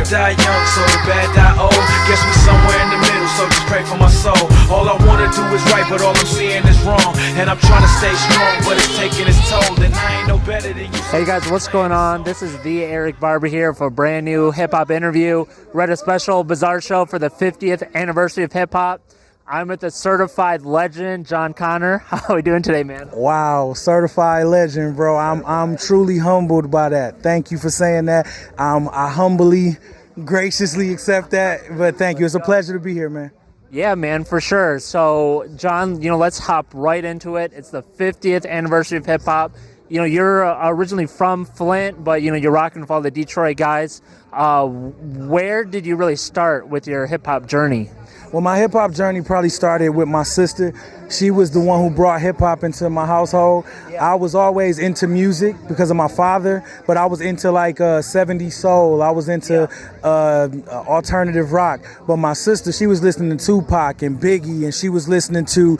wanna die young, so the bad die old. Guess we somewhere in the middle, so just pray for my soul. All I wanna do is right, but all I'm seeing is wrong. And I'm trying to stay strong, but it's taking its toll. And I ain't no better than you. Hey guys, what's going on? This is the Eric Barber here for a brand new hip hop interview. We're at a special Bizarre show for the 50th anniversary of hip hop. I'm with the certified legend, Jon Connor. How are we doing today, man? Wow, certified legend, bro. I'm truly humbled by that. Thank you for saying that. I humbly, graciously accept that. But thank you. It's a pleasure to be here, man. Yeah, man, for sure. So, Jon, let's hop right into it. It's the 50th anniversary of hip hop. You're originally from Flint, but you're rocking with all the Detroit guys. Where did you really start with your hip hop journey? Well, my hip hop journey probably started with my sister. She was the one who brought hip hop into my household. I was always into music because of my father, but I was into like 70s soul. I was into alternative rock. But my sister, she was listening to Tupac and Biggie, and she was listening to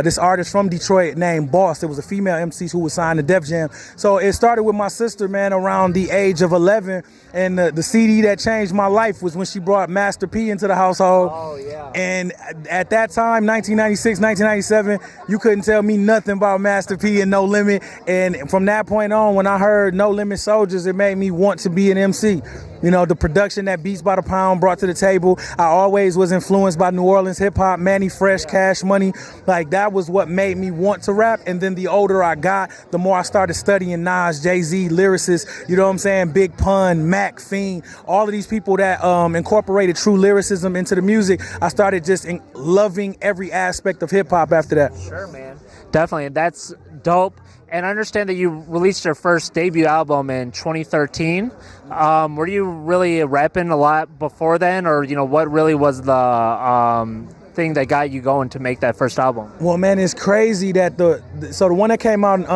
this artist from Detroit named Boss. It was a female MC who was signed to Def Jam. So it started with my sister, man, around the age of 11. And the CD that changed my life was when she brought Master P into the household. Oh, yeah. And at that time, 1996, 1997, you couldn't tell me nothing about Master P and No Limit. And from that point on, when I heard No Limit Soldiers, it made me want to be an MC. The production that Beats by the Pound brought to the table. I always was influenced by New Orleans hip hop, Manny Fresh, Cash Money. Like, that was what made me want to rap. And then the older I got, the more I started studying Nas, Jay-Z, lyricists, you know what I'm saying? Big Pun, Mac, Fiend, all of these people that incorporated true lyricism into the music. I started just loving every aspect of hip hop after that. Sure, man. Definitely. That's dope. And I understand that you released your first debut album in 2013. Were you really rapping a lot before then, or what really was the thing that got you going to make that first album? Well, man, it's crazy that the one that came out in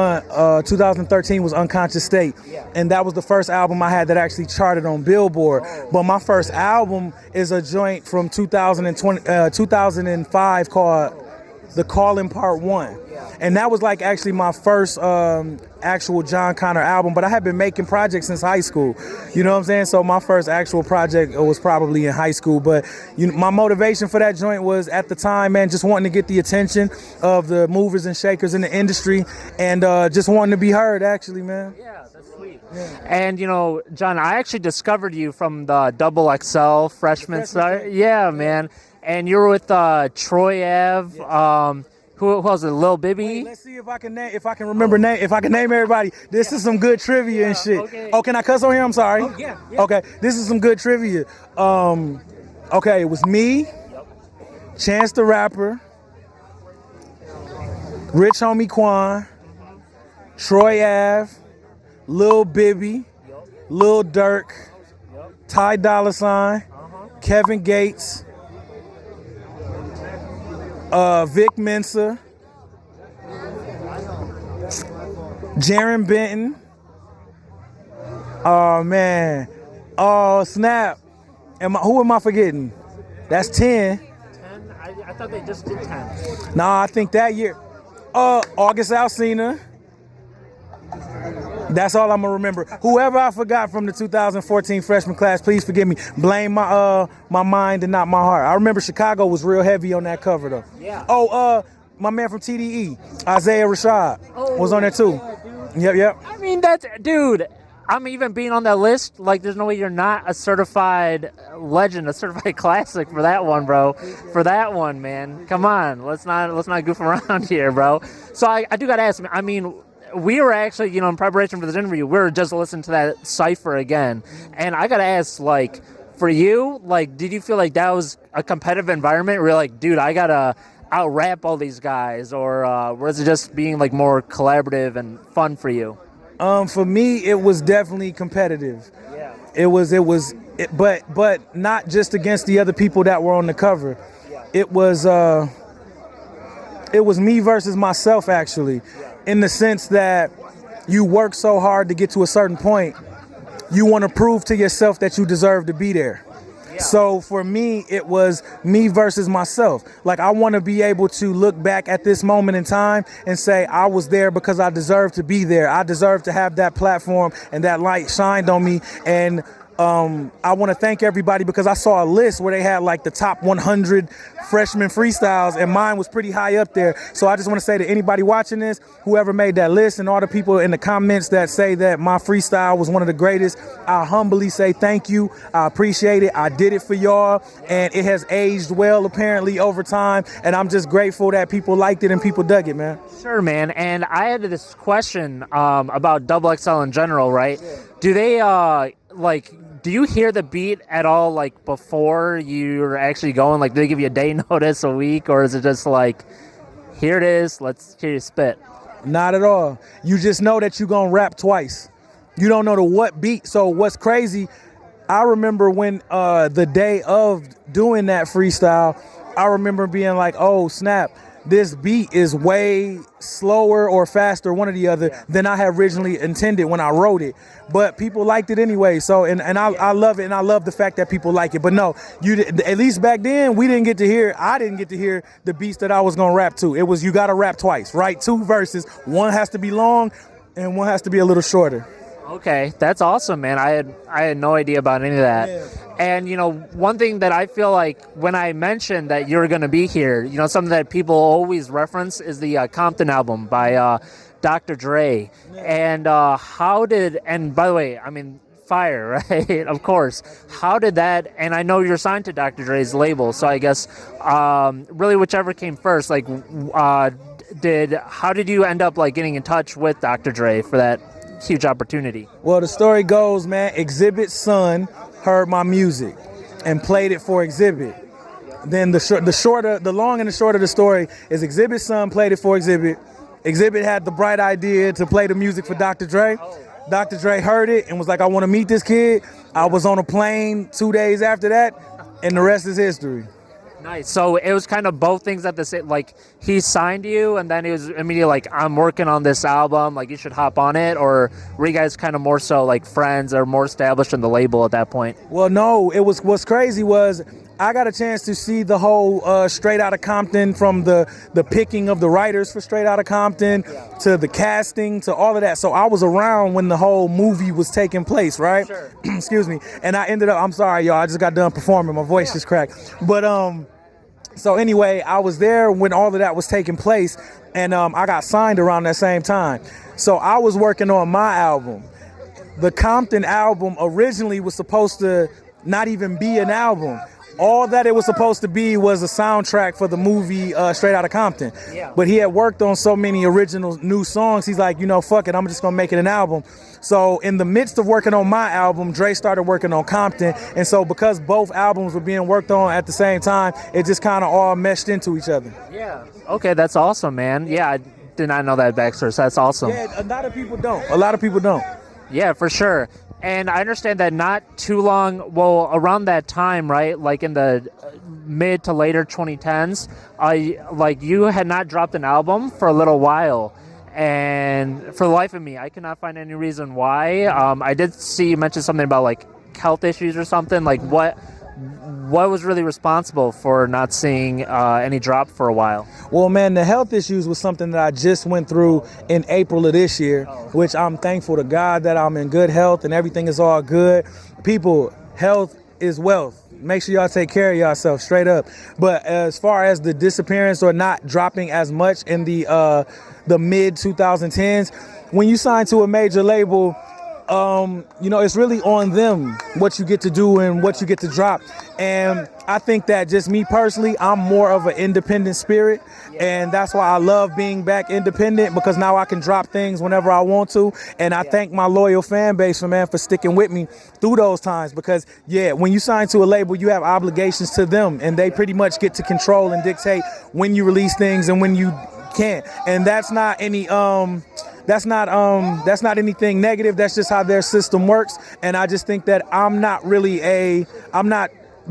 2013 was Unconscious State, and that was the first album I had that actually charted on Billboard. But my first album is a joint from 2005 called The Calling Part 1. And that was like actually my first actual Jon Connor album, but I had been making projects since high school. You know what I'm saying? So my first actual project was probably in high school. But my motivation for that joint was at the time, man, just wanting to get the attention of the movers and shakers in the industry, and just wanting to be heard, actually, man. Yeah, that's sweet. Yeah. And Jon, I actually discovered you from the XXL Freshman side. Yeah, man. And you were with Troy Ave. Yes. Who was it? Lil Bibby? Wait, let's see if I can name everybody. This is some good trivia and shit. Okay. Oh, can I cuss on here? I'm sorry. Oh, yeah. Okay, this is some good trivia. Okay, it was me, Chance the Rapper, Rich Homie Quan, Troy Ave, Lil Bibby, Lil Durk, Ty Dolla $ign, Kevin Gates, Vic Mensa, Jaron Benton. Oh man. Oh snap. Who am I forgetting? That's 10. 10? I thought they just did 10. Nah, I think that year. August Alsina. That's all I'm gonna remember. Whoever I forgot from the 2014 freshman class, please forgive me. Blame my mind and not my heart. I remember Chicago was real heavy on that cover though. Yeah. Oh, my man from TDE, Isaiah Rashad, was on there too. Yeah, Yep. I mean, dude, I'm even being on that list. Like, there's no way you're not a certified legend, a certified classic for that one, bro. For that one, man. Come on, let's not goof around here, bro. So I do gotta ask. I mean, we were actually, in preparation for this interview, we were just listening to that cipher again, and I gotta ask, like, for you, like, did you feel like that was a competitive environment where you're like, dude, I gotta out-rap all these guys, or was it just being like more collaborative and fun for you? For me, it was definitely competitive. Yeah. But not just against the other people that were on the cover. Yeah. It was me versus myself, actually, in the sense that you work so hard to get to a certain point, you want to prove to yourself that you deserve to be there. So for me, it was me versus myself. Like, I want to be able to look back at this moment in time and say, I was there because I deserve to be there. I deserve to have that platform and that light shined on me. And I want to thank everybody because I saw a list where they had like the top 100 freshman freestyles, and mine was pretty high up there. So I just want to say to anybody watching this, whoever made that list, and all the people in the comments that say that my freestyle was one of the greatest, I humbly say thank you. I appreciate it. I did it for y'all, and it has aged well apparently over time, and I'm just grateful that people liked it and people dug it, man. Sure, man. And I had this question about Double XL in general, right? Yeah. Do they do you hear the beat at all, like, before you're actually going? Like, do they give you a day notice, a week, or is it just like, here it is, let's hear you spit? Not at all. You just know that you're going to rap twice. You don't know to what beat. So what's crazy, I remember when the day of doing that freestyle, I remember being like, oh, snap. This beat is way slower or faster, one or the other, than I had originally intended when I wrote it. But people liked it anyway. So, and I love it, and I love the fact that people like it. But no, at least back then, I didn't get to hear the beats that I was going to rap to. It was, you got to rap twice, right? 2 verses. One has to be long, and one has to be a little shorter. Okay, that's awesome, man. I had no idea about any of that. Yeah. And, you know, one thing that I feel like when I mentioned that you're going to be here, you know, something that people always reference is the Compton album by Dr. Dre. Yeah. And and by the way, I mean, fire, right? Of course. How did that, and I know you're signed to Dr. Dre's label, so I guess really whichever came first, like, how did you end up, like, getting in touch with Dr. Dre for that huge opportunity? Well, the story goes, man, Exhibit's son heard my music and played it for Exhibit. Then the long and the short of the story is Exhibit's son played it for Exhibit. Exhibit had the bright idea to play the music for Dr. Dre. Dr. Dre heard it and was like, I want to meet this kid. I was on a plane 2 days after that, and the rest is history. Nice. So it was kind of both things at the same, like, he signed you and then he was immediately like, I'm working on this album, like, you should hop on it? Or were you guys kind of more so like friends or more established in the label at that point? Well, no, what's crazy was I got a chance to see the whole Straight Outta Compton, from the picking of the writers for Straight Outta Compton to the casting to all of that. So I was around when the whole movie was taking place, right? Sure. Excuse me. And I ended up, I'm sorry, y'all, I just got done performing. My voice just cracked. But so anyway, I was there when all of that was taking place, and I got signed around that same time. So I was working on my album. The Compton album originally was supposed to not even be an album. All that it was supposed to be was a soundtrack for the movie Straight Outta Compton. Yeah. But he had worked on so many original new songs, he's like, you know, fuck it, I'm just gonna make it an album. So in the midst of working on my album, Dre started working on Compton. And so because both albums were being worked on at the same time, it just kind of all meshed into each other. Yeah. Okay, that's awesome, man. Yeah, I did not know that backstory, so that's awesome. Yeah, a lot of people don't. Yeah, for sure. And I understand that not too long, well, around that time, right, like in the mid to later 2010s, like, you had not dropped an album for a little while. And for the life of me, I cannot find any reason why. I did see you mention something about, like, health issues or something. Like, what was really responsible for not seeing any drop for a while? Well, man, the health issues was something that I just went through in April of this year, which I'm thankful to God that I'm in good health and everything is all good. People, health is wealth. Make sure y'all take care of yourself, straight up. But as far as the disappearance or not dropping as much in the mid 2010s, when you sign to a major label, you know, it's really on them what you get to do and what you get to drop. And I think that just me personally, I'm more of an independent spirit. And that's why I love being back independent, because now I can drop things whenever I want to. And I thank my loyal fan base for sticking with me through those times, because when you sign to a label, you have obligations to them, and they pretty much get to control and dictate when you release things and when you can't. And that's not any that's not anything negative. That's just how their system works. And I just think that I'm not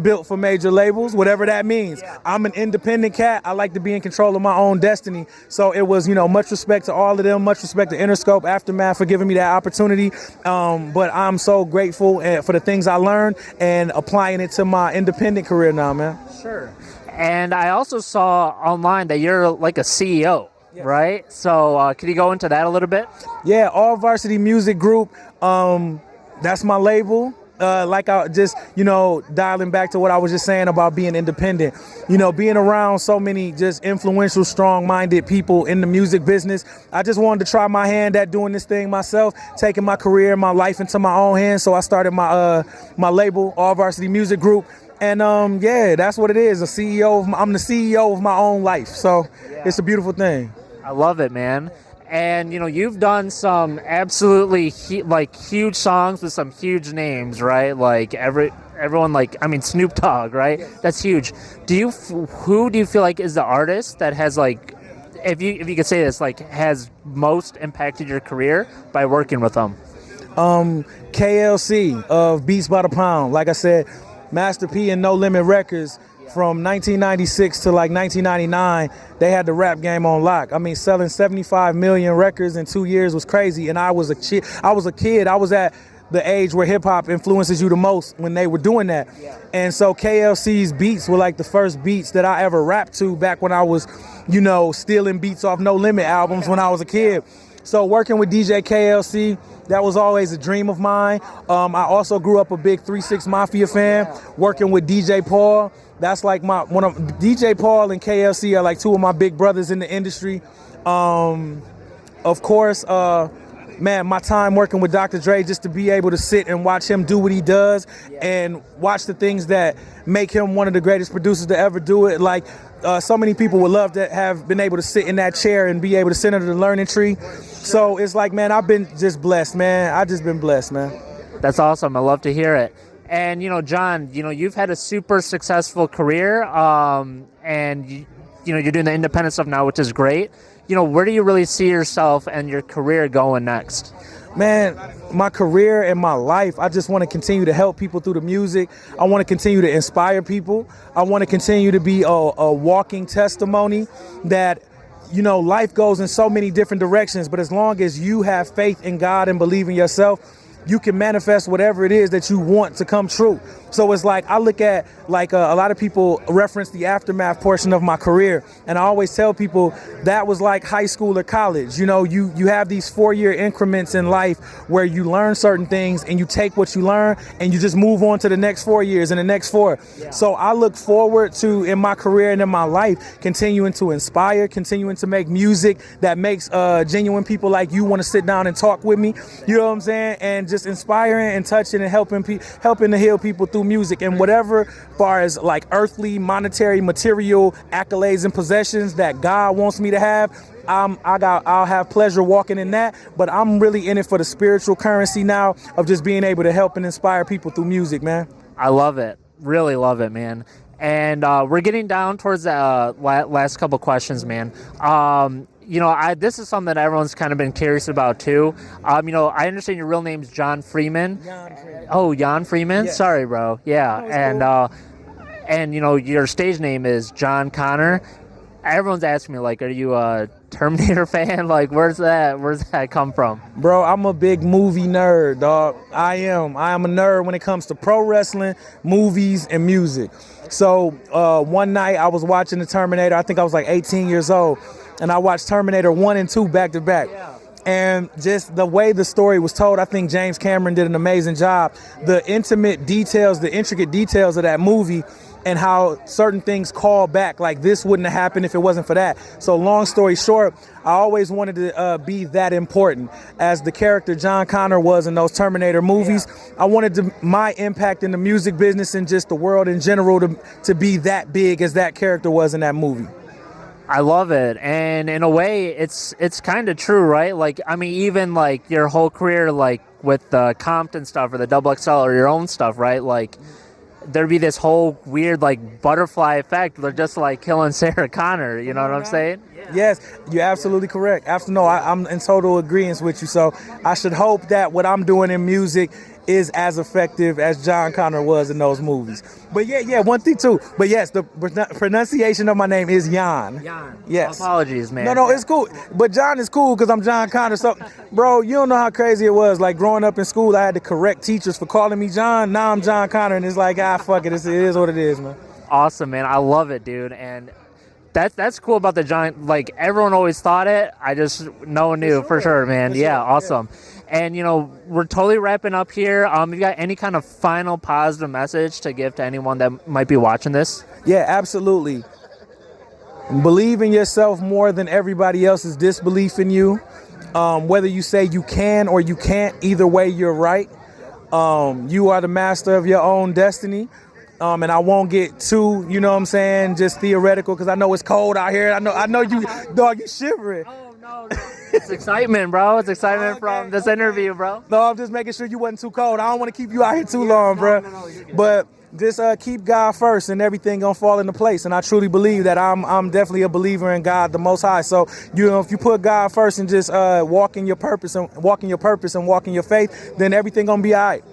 built for major labels, whatever that means. I'm an independent cat. I like to be in control of my own destiny. So it was, you know, much respect to all of them, much respect to Interscope, Aftermath for giving me that opportunity. But I'm so grateful for the things I learned and applying it to my independent career now, man. Sure. And I also saw online that you're like a CEO. Yes. Right? So could you go into that a little bit? Yeah, All Varsity Music Group. That's my label. like I just, dialing back to what I was just saying about being independent, being around so many just influential, strong-minded people in the music business. I just wanted to try my hand at doing this thing myself, taking my career, my life into my own hands. So I started my label, All Varsity Music Group. And that's what it is. I'm the CEO of my own life. So It's a beautiful thing. I love it, man. And you've done some absolutely huge songs with some huge names, right? Like everyone, Snoop Dogg, right? Yes. That's huge. Who do you feel like is the artist that has if you could say this, has most impacted your career by working with them? KLC of Beats by the Pound. Like I said, Master P and No Limit Records. From 1996 to 1999, they had the rap game on lock. I mean, selling 75 million records in 2 years was crazy. And I was a kid. I was at the age where hip hop influences you the most when they were doing that. Yeah. And so KLC's beats were the first beats that I ever rapped to back when I was, stealing beats off No Limit albums when I was a kid. So working with DJ KLC, that was always a dream of mine. I also grew up a big 3-6 Mafia fan. Working with DJ Paul. That's DJ Paul and KLC are two of my big brothers in the industry. Of course, my time working with Dr. Dre, just to be able to sit and watch him do what he does and watch the things that make him one of the greatest producers to ever do it. So many people would love to have been able to sit in that chair and be able to sit under the learning tree. So it's I've been just blessed, man. I've just been blessed, man. That's awesome. I love to hear it. And, Jon, you've had a super successful career, and, you're doing the independent stuff now, which is great. Where do you really see yourself and your career going next? Man, my career and my life, I just want to continue to help people through the music. I want to continue to inspire people. I want to continue to be a walking testimony that, life goes in so many different directions, but as long as you have faith in God and believe in yourself, you can manifest whatever it is that you want to come true. So it's I look at a lot of people reference the aftermath portion of my career, and I always tell people that was like high school or college. You have these 4-year increments in life where you learn certain things and you take what you learn and you just move on to the next 4 years and the next 4. Yeah. So I look forward to, in my career and in my life, continuing to inspire, continuing to make music that makes genuine people like you want to sit down and talk with me. You know what I'm saying? And just inspiring and touching and helping to heal people through music, and whatever far as earthly, monetary, material accolades and possessions that God wants me to have, I'll have pleasure walking in that. But I'm really in it for the spiritual currency now of just being able to help and inspire people through music, man. I love it. Really love it, man. And we're getting down towards the last couple questions, man. This is something that everyone's kind of been curious about too. I understand your real name's Jon Freeman. Jon Freeman. Oh, Jon Freeman? Yes. Sorry, bro. Yeah. No, and your stage name is Jon Connor. Everyone's asking me, are you a Terminator fan? Where's that come from? Bro, I'm a big movie nerd, dog. I am a nerd when it comes to pro wrestling, movies, and music. So one night I was watching the Terminator. I think I was 18 years old. And I watched Terminator 1 and 2 back to back. Yeah. And just the way the story was told, I think James Cameron did an amazing job. The intimate details, the intricate details of that movie, and how certain things call back, this wouldn't have happened if it wasn't for that. So long story short, I always wanted to be that important as the character Jon Connor was in those Terminator movies. Yeah. I wanted my impact in the music business and just the world in general to be that big as that character was in that movie. I love it, and in a way, it's kind of true, right? Even your whole career, with the Compton stuff or the XXL or your own stuff, right? There'd be this whole weird butterfly effect. They're just killing Sarah Connor. You know what I'm saying? Yeah. Yes, you're absolutely correct. I'm in total agreement with you. So I should hope that what I'm doing in music is as effective as Jon Connor was in those movies. But one thing too. But yes, the pronunciation of my name is Jan. Jan. Yes. Apologies, man. No, it's cool. But Jon is cool because I'm Jon Connor. So, bro, you don't know how crazy it was. Growing up in school, I had to correct teachers for calling me Jon. Now I'm Jon Connor, and it's fuck it. It is what it is, man. Awesome, man. I love it, dude. And that's cool about the Jon. Everyone always thought it. I just no one knew for sure, man. Yeah, awesome. And, you know, we're totally wrapping up here. You got any kind of final positive message to give to anyone that might be watching this? Yeah, absolutely. Believe in yourself more than everybody else's disbelief in you. Whether you say you can or you can't, either way, you're right. You are the master of your own destiny. And I won't get too, you know what I'm saying, just theoretical, because I know it's cold out here. I know you, dog, you shivering. Oh, no. It's excitement, bro. It's excitement from this interview, bro. No, I'm just making sure you wasn't too cold. I don't want to keep you out here too long, bro. No, you're good. But just keep God first, and everything gonna fall into place. And I truly believe that I'm definitely a believer in God, the Most High. So you know, if you put God first and just walk in your purpose and walk in your faith, then everything gonna be all right.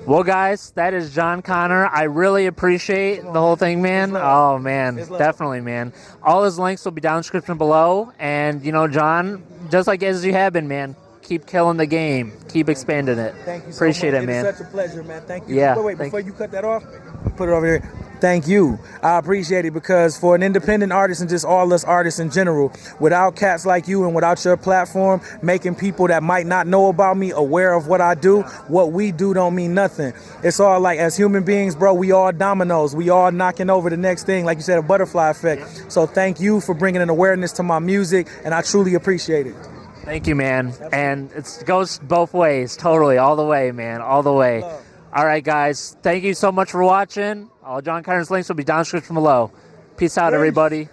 Well, guys, that is Jon Connor. I really appreciate the whole thing, man. Oh, man, definitely, man. All his links will be down in the description below. And, you know, John, just like as you have been, man, keep killing the game. Keep expanding it. Thank you so appreciate much. it, man. It's such a pleasure, man. Thank you. Yeah, Wait, before you cut that off, put it over here. Thank you. I appreciate it, because for an independent artist and just all us artists in general, without cats like you and without your platform, making people that might not know about me aware of what I do, what we do don't mean nothing. It's all like, as human beings, bro, we all dominoes. We all knocking over the next thing, like you said, a butterfly effect. So thank you for bringing an awareness to my music, and I truly appreciate it. Thank you, man. And it goes both ways, totally, all the way, man, all the way. Love. All right, guys, thank you so much for watching. All Jon Connor's links will be down in the description below. Peace out, everybody.